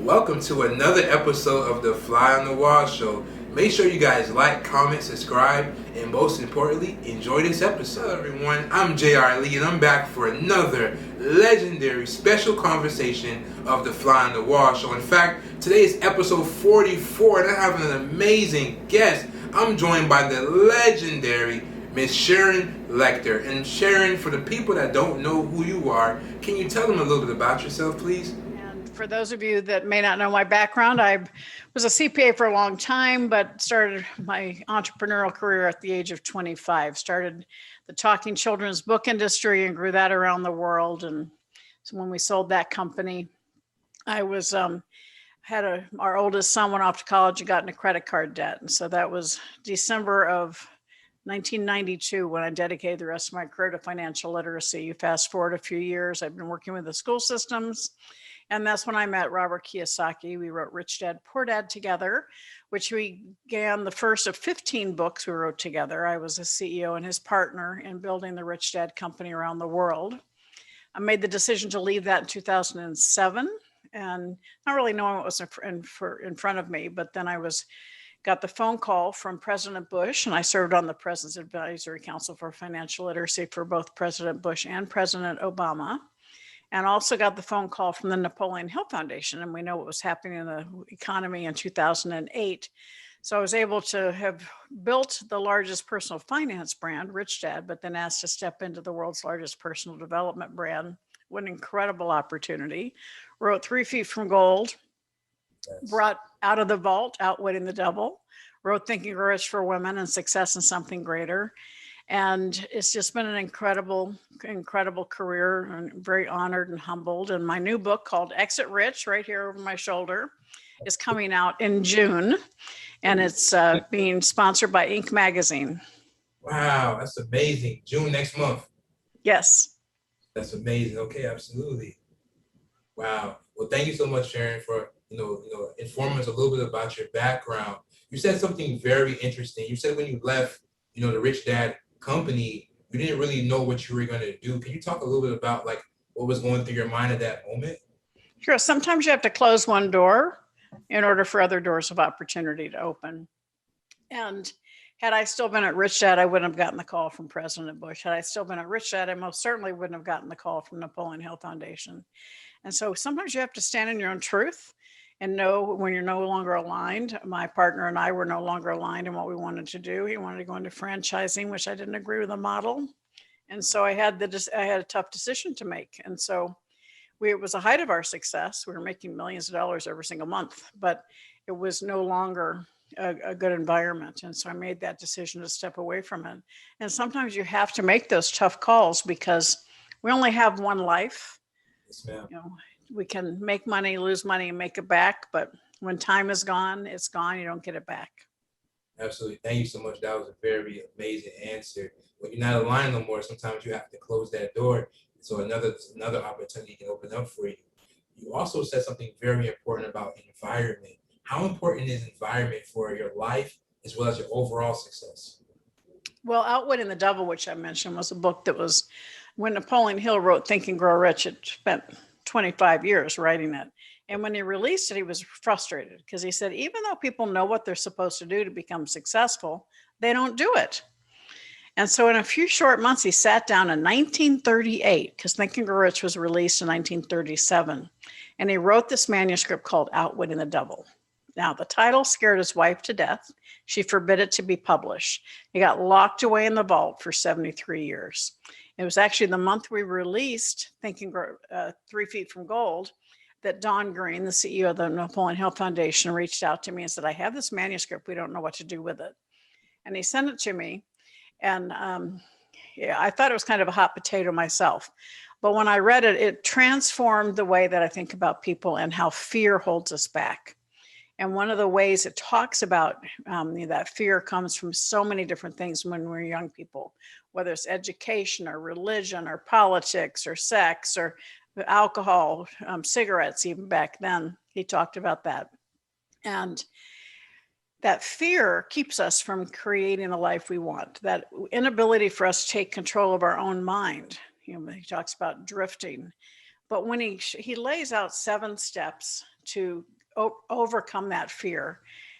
Welcome to another episode of the Fly on the Wall Show. Make sure you guys like, comment, subscribe, and most importantly, enjoy this episode. Hello everyone, I'm J.R. Lee and I'm back for another legendary special conversation of the Fly on the Wall Show. In fact, today is episode 44 and I have an amazing guest. I'm joined by the legendary Miss Sharon Lechter. And Sharon, for the people that don't know who you are, can you tell them a little bit about yourself, please? For those of you that may not know my background, I was a CPA for a long time, but started my entrepreneurial career at the age of 25. Started the talking children's book industry and grew that around the world. And so when we sold that company, I was our oldest son went off to college and got into credit card debt. And so that was December of 1992 when I dedicated the rest of my career to financial literacy. You fast forward a few years, I've been working with the school systems. And that's when I met Robert Kiyosaki. We wrote Rich Dad, Poor Dad together, which we began the first of 15 books we wrote together. I was a CEO and his partner in building the Rich Dad company around the world. I made the decision to leave that in 2007 and not really knowing what was in front of me. But then got the phone call from President Bush, and I served on the President's Advisory Council for Financial Literacy for both President Bush and President Obama. And also got the phone call from the Napoleon Hill Foundation. And we know what was happening in the economy in 2008. So I was able to have built the largest personal finance brand, Rich Dad, but then asked to step into the world's largest personal development brand. What an incredible opportunity. Wrote 3 Feet from Gold, yes. Brought Out of the Vault, Outwitting the Devil. Wrote Think and Grow Rich for Women and Success in Something Greater. And it's just been an incredible career. I'm very honored and humbled. And my new book called Exit Rich, right here over my shoulder, is coming out in June. And it's being sponsored by Inc. magazine. Wow, that's amazing. June next month. Yes. That's amazing. Okay, absolutely. Wow. Well, thank you so much, Sharon, for informing us a little bit about your background. You said something very interesting. You said when you left, the Rich Dad company, you didn't really know what you were going to do. Can you talk a little bit about what was going through your mind at that moment? Sure. Sometimes you have to close one door in order for other doors of opportunity to open. And had I still been at Rich Dad, I wouldn't have gotten the call from President Bush. Had I still been at Rich Dad, I most certainly wouldn't have gotten the call from Napoleon Hill Foundation. And so sometimes you have to stand in your own truth and know when you're no longer aligned. My partner and I were no longer aligned in what we wanted to do. He wanted to go into franchising, which I didn't agree with the model. And so I had a tough decision to make. And so it was the height of our success. We were making millions of dollars every single month, but it was no longer a good environment. And so I made that decision to step away from it. And sometimes you have to make those tough calls because we only have one life. Yes, ma'am. We can make money, lose money, and make it back. But when time is gone, it's gone. You don't get it back. Absolutely. Thank you so much. That was a very amazing answer. When you're not aligned no more, sometimes you have to close that door. So another opportunity can open up for you. You also said something very important about environment. How important is environment for your life as well as your overall success? Well, Outwitting the Devil, which I mentioned, was a book that was when Napoleon Hill wrote Think and Grow Rich. It spent 25 years writing it. And when he released it, he was frustrated because he said, even though people know what they're supposed to do to become successful, they don't do it. And so in a few short months, he sat down in 1938, because Think and Grow Rich was released in 1937. And he wrote this manuscript called Outwitting the Devil. Now, the title scared his wife to death. She forbid it to be published. He got locked away in the vault for 73 years. It was actually the month we released Think and Grow 3 Feet from Gold that Don Green, the CEO of the Napoleon Hill Foundation, reached out to me and said, I have this manuscript. We don't know what to do with it. And he sent it to me. And I thought it was kind of a hot potato myself. But when I read it, it transformed the way that I think about people and how fear holds us back. And one of the ways it talks about that fear comes from so many different things when we're young people, whether it's education or religion or politics or sex or alcohol, cigarettes, even back then. He talked about that. And that fear keeps us from creating the life we want, that inability for us to take control of our own mind. He talks about drifting. But when he lays out 7 steps to overcome that fear.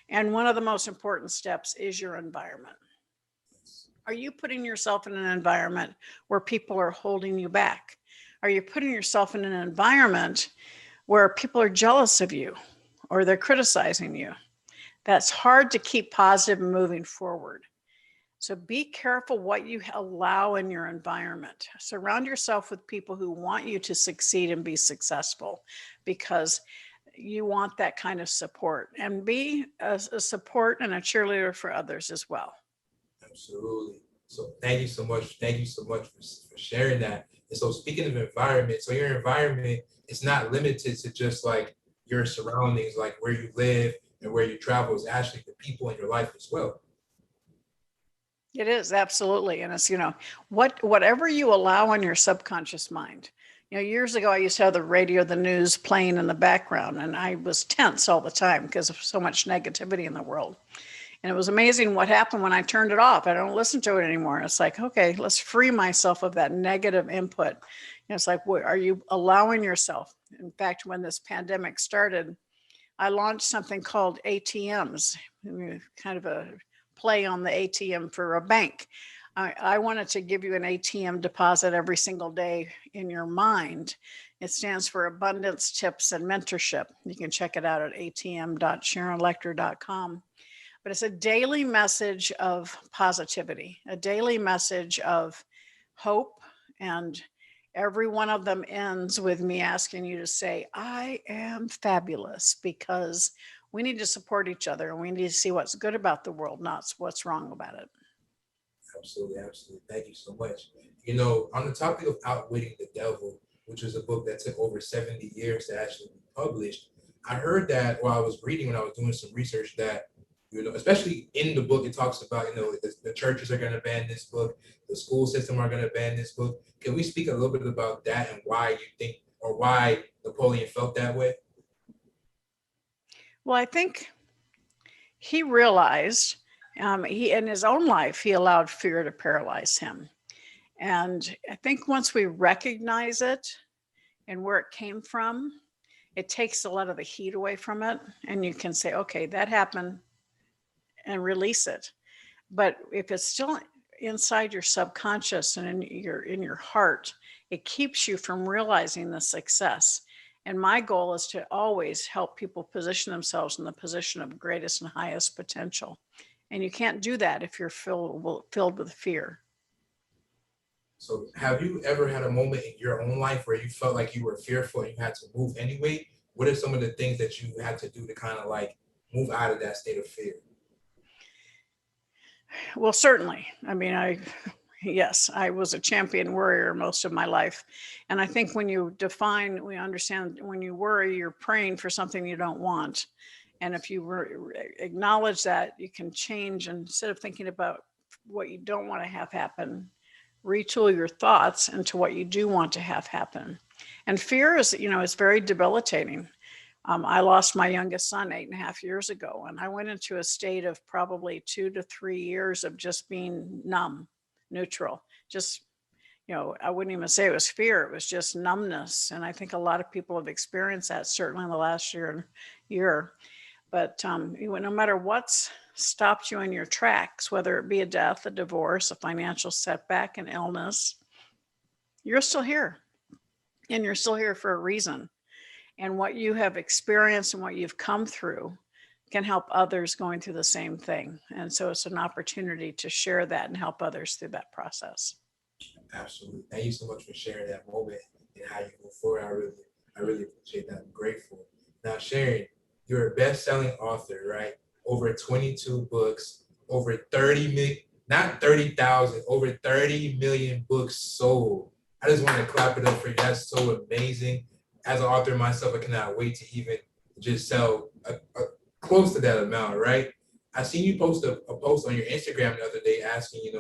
And one of the most important steps is your environment. Are you putting yourself in an environment where people are holding you back? Are you putting yourself in an environment where people are jealous of you or they're criticizing you? That's hard to keep positive and moving forward. So be careful what you allow in your environment. Surround yourself with people who want you to succeed and be successful, because you want that kind of support, and be a support and a cheerleader for others as well. Absolutely. So thank you so much. Thank you so much for sharing that. And so speaking of environment, so your environment is not limited to just like your surroundings, like where you live and where you travel. It's actually the people in your life as well. It is, absolutely. And it's, whatever you allow in your subconscious mind. Years ago, I used to have the radio, the news playing in the background, and I was tense all the time because of so much negativity in the world. And it was amazing what happened when I turned it off. I don't listen to it anymore. It's like, okay, let's free myself of that negative input. It's like, are you allowing yourself? In fact, when this pandemic started, I launched something called ATMs, kind of a play on the ATM for a bank. I wanted to give you an ATM deposit every single day in your mind. It stands for Abundance, Tips, and Mentorship. You can check it out at atm.sharonlechter.com. But it's a daily message of positivity, a daily message of hope. And every one of them ends with me asking you to say, I am fabulous, because we need to support each other and we need to see what's good about the world, not what's wrong about it. Absolutely, absolutely. Thank you so much. On the topic of Outwitting the Devil, which was a book that took over 70 years to actually be published, I heard that while I was reading, when I was doing some research, that, especially in the book, it talks about, the churches are going to ban this book, the school system are going to ban this book. Can we speak a little bit about that and why you think, or why Napoleon felt that way? Well, I think he realized he, in his own life, he allowed fear to paralyze him. And I think once we recognize it and where it came from, it takes a lot of the heat away from it. And you can say, okay, that happened, and release it. But if it's still inside your subconscious and in your heart, it keeps you from realizing the success. And my goal is to always help people position themselves in the position of greatest and highest potential. And you can't do that if you're filled with fear. So have you ever had a moment in your own life where you felt like you were fearful and you had to move anyway? What are some of the things that you had to do to kind of like move out of that state of fear? Well, certainly. I mean, yes, I was a champion worrier most of my life. And I think when we understand when you worry, you're praying for something you don't want. And if you acknowledge that, you can change, and instead of thinking about what you don't want to have happen, retool your thoughts into what you do want to have happen. And fear is, it's very debilitating. I lost my youngest son 8.5 years ago, and I went into a state of probably 2 to 3 years of just being numb, neutral. Just, I wouldn't even say it was fear. It was just numbness. And I think a lot of people have experienced that, certainly in the last year. But no matter what's stopped you in your tracks, whether it be a death, a divorce, a financial setback, an illness, you're still here. And you're still here for a reason. And what you have experienced and what you've come through can help others going through the same thing. And so it's an opportunity to share that and help others through that process. Absolutely. Thank you so much for sharing that moment and how you move forward. I really appreciate that. I'm grateful. Now, Sharon, you're a best-selling author, right? Over 22 books, over 30 million, not 30,000, over 30 million books sold. I just want to clap it up for you. That's so amazing. As an author myself, I cannot wait to even just sell close to that amount, right? I seen you post a post on your Instagram the other day asking,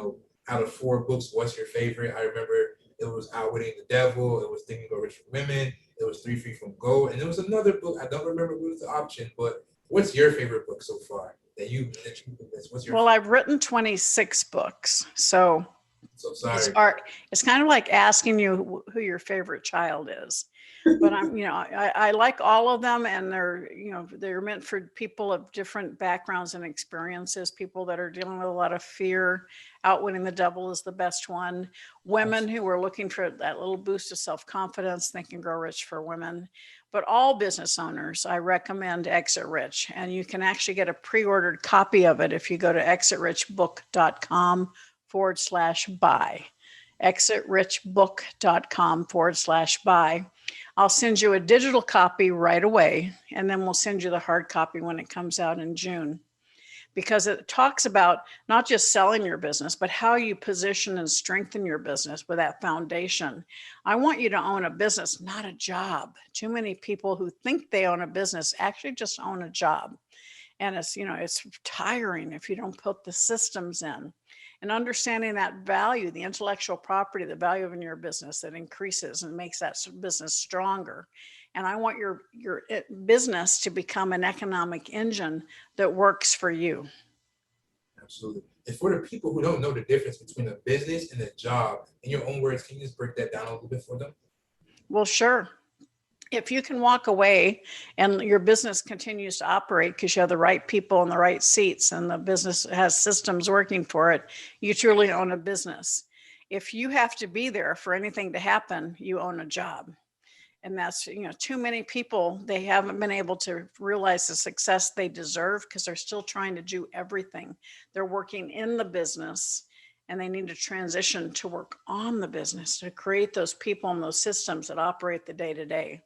out of 4 books, what's your favorite? I remember it was Outwitting the Devil, it was Think and Grow Rich for Women, it was 3 Free from Gold, and there was another book, I don't remember what was the option, but what's your favorite book so far that you what's your Well, I've written 26 books, so sorry. It's kind of like asking you who your favorite child is. But I like all of them, and they're meant for people of different backgrounds and experiences. People that are dealing with a lot of fear. Outwitting the Devil is the best one. Women who are looking for that little boost of self-confidence, Think and Grow Rich for women. But all business owners, I recommend Exit Rich, and you can actually get a pre-ordered copy of it if you go to exitrichbook.com/buy. exitrichbook.com/buy. I'll send you a digital copy right away, and then we'll send you the hard copy when it comes out in June, because it talks about not just selling your business, but how you position and strengthen your business with that foundation. I want you to own a business, not a job. Too many people who think they own a business actually just own a job. And it's tiring if you don't put the systems in. And understanding that value, the intellectual property, the value in your business that increases and makes that business stronger. And I want your business to become an economic engine that works for you. Absolutely. And for the people who don't know the difference between a business and a job, in your own words, can you just break that down a little bit for them? Well, sure. If you can walk away and your business continues to operate because you have the right people in the right seats and the business has systems working for it, you truly own a business. If you have to be there for anything to happen, you own a job. And that's, too many people, they haven't been able to realize the success they deserve because they're still trying to do everything. They're working in the business, and they need to transition to work on the business to create those people and those systems that operate the day to day.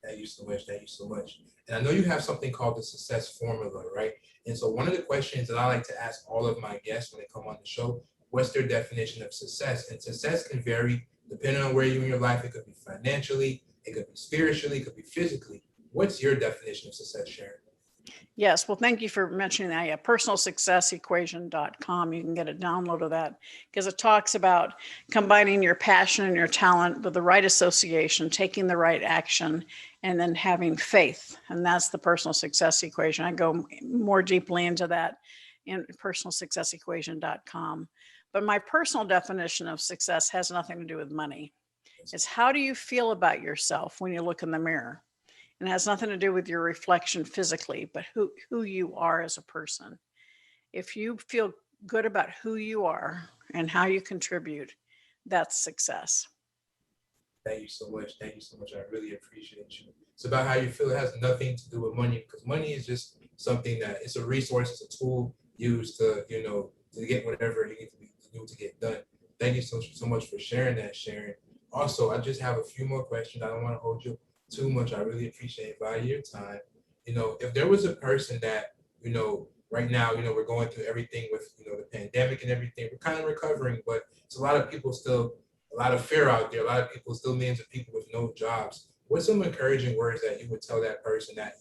Thank you so much. Thank you so much. And I know you have something called the success formula, right? And so one of the questions that I like to ask all of my guests when they come on the show, what's their definition of success? And success can vary depending on where you're in your life. It could be financially, it could be spiritually, it could be physically. What's your definition of success, Sharon? Yes. Well, thank you for mentioning that. Yeah. Personalsuccessequation.com. You can get a download of that because it talks about combining your passion and your talent with the right association, taking the right action, and then having faith. And that's the personal success equation. I go more deeply into that in personalsuccessequation.com. But my personal definition of success has nothing to do with money. It's how do you feel about yourself when you look in the mirror? And it has nothing to do with your reflection physically, but who you are as a person. If you feel good about who you are and how you contribute, that's success. Thank you so much. Thank you so much. I really appreciate you. It's about how you feel. It has nothing to do with money, because money is just something that it's a resource, it's a tool used to, to get whatever you need to do to get done. Thank you so much for sharing that, Sharon. Also, I just have a few more questions. I don't want to hold you too much. I really appreciate value your time. If there was a person that, right now, we're going through everything with, the pandemic and everything, we're kind of recovering, but it's a lot of people still, a lot of fear out there, a lot of people, still millions of people with no jobs. What's some encouraging words that you would tell that person that,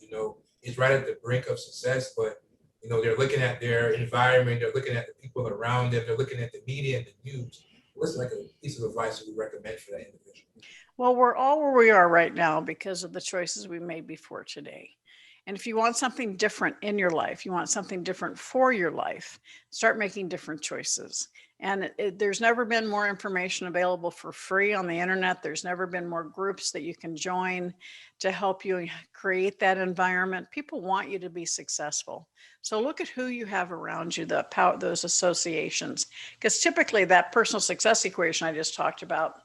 is right at the brink of success, but, they're looking at their environment, they're looking at the people around them, they're looking at the media and the news. What's like a piece of advice you would recommend for that individual? Well, we're all where we are right now because of the choices we made before today. And if you want something different in your life, you want something different for your life, start making different choices. And there's never been more information available for free on the internet. There's never been more groups that you can join to help you create that environment. People want you to be successful. So look at who you have around you, the power, those associations, because typically that personal success equation I just talked about,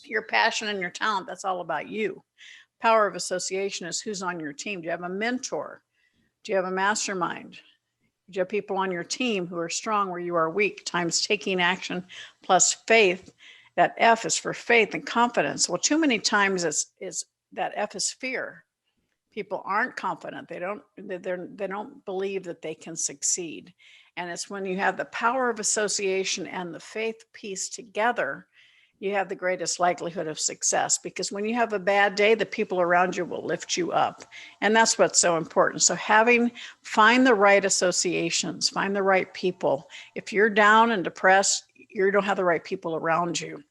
your passion and your talent, that's all about you. Power of association is who's on your team. Do you have a mentor? Do you have a mastermind? Do you have people on your team who are strong where you are weak? Times taking action plus faith. That F is for faith and confidence. Well, too many times it's that F is fear. People aren't confident. They don't believe that they can succeed. And it's when you have the power of association and the faith piece together, you have the greatest likelihood of success, because when you have a bad day, the people around you will lift you up. And that's what's so important. So find the right associations, find the right people. If you're down and depressed, you don't have the right people around you.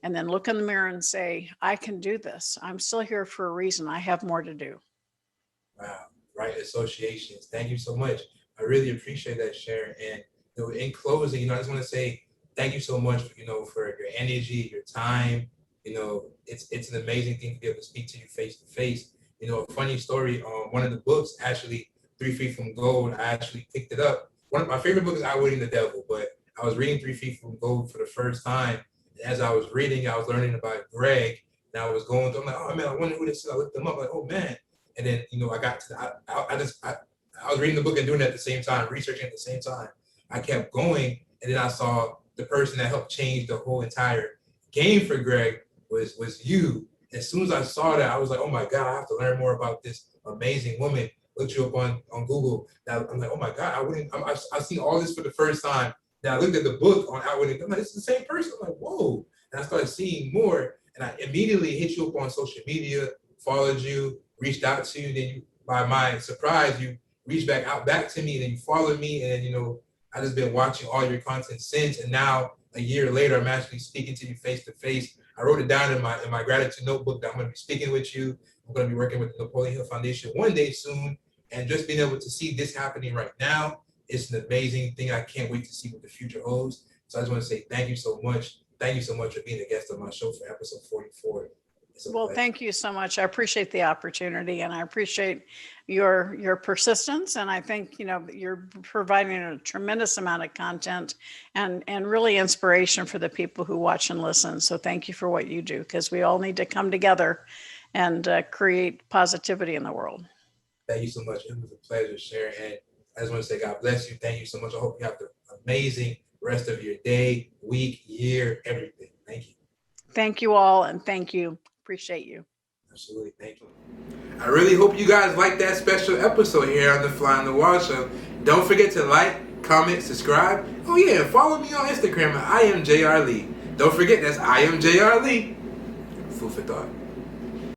And then look in the mirror and say, I can do this. I'm still here for a reason. I have more to do. Wow. Right associations. Thank you so much. I really appreciate that, Sharon. And in closing, I just want to say thank you so much, for your energy, your time. it's an amazing thing to be able to speak to you face to face. A funny story. One of the books, actually, 3 Feet from Gold. I actually picked it up. One of my favorite books is Outwitting the Devil, but I was reading 3 Feet from Gold for the first time. And as I was reading, I was learning about Greg, and I was going through. I'm like, oh man, I wonder who this is. I looked them up, like, oh man. And then I got to I was reading the book and doing it at the same time, researching at the same time. I kept going, and then I saw the person that helped change the whole entire game for Greg was you. As soon as I saw that, I was like, oh my God, I have to learn more about this amazing woman. Looked you up on Google. Now I'm like, oh my God, I've seen all this for the first time. Then I looked at the book on Outwitting. I'm like, it's the same person. I'm like, whoa. And I started seeing more, and I immediately hit you up on social media, followed you, reached out to you. Then you, by my surprise, you reached back to me, and then you followed me, and then I just been watching all your content since. And now a year later, I'm actually speaking to you face to face. I wrote it down in my gratitude notebook that I'm going to be speaking with you. I'm going to be working with the Napoleon Hill Foundation one day soon. And just being able to see this happening right now, it's an amazing thing. I can't wait to see what the future holds. So I just want to say thank you so much. Thank you so much for being a guest on my show for episode 44. Well, thank you so much. I appreciate the opportunity, and I appreciate your persistence. And I think, you're providing a tremendous amount of content and really inspiration for the people who watch and listen. So thank you for what you do, because we all need to come together and create positivity in the world. Thank you so much. It was a pleasure sharing. And I just want to say, God bless you. Thank you so much. I hope you have the amazing rest of your day, week, year, everything. Thank you. Thank you all, and thank you. Appreciate you. Absolutely. Thank you. I really hope you guys liked that special episode here on the Fly on the Wall Show. Don't forget to like, comment, subscribe. Oh yeah, and follow me on Instagram at I am JR Lee. Don't forget, that's I am JR Lee. Food for thought.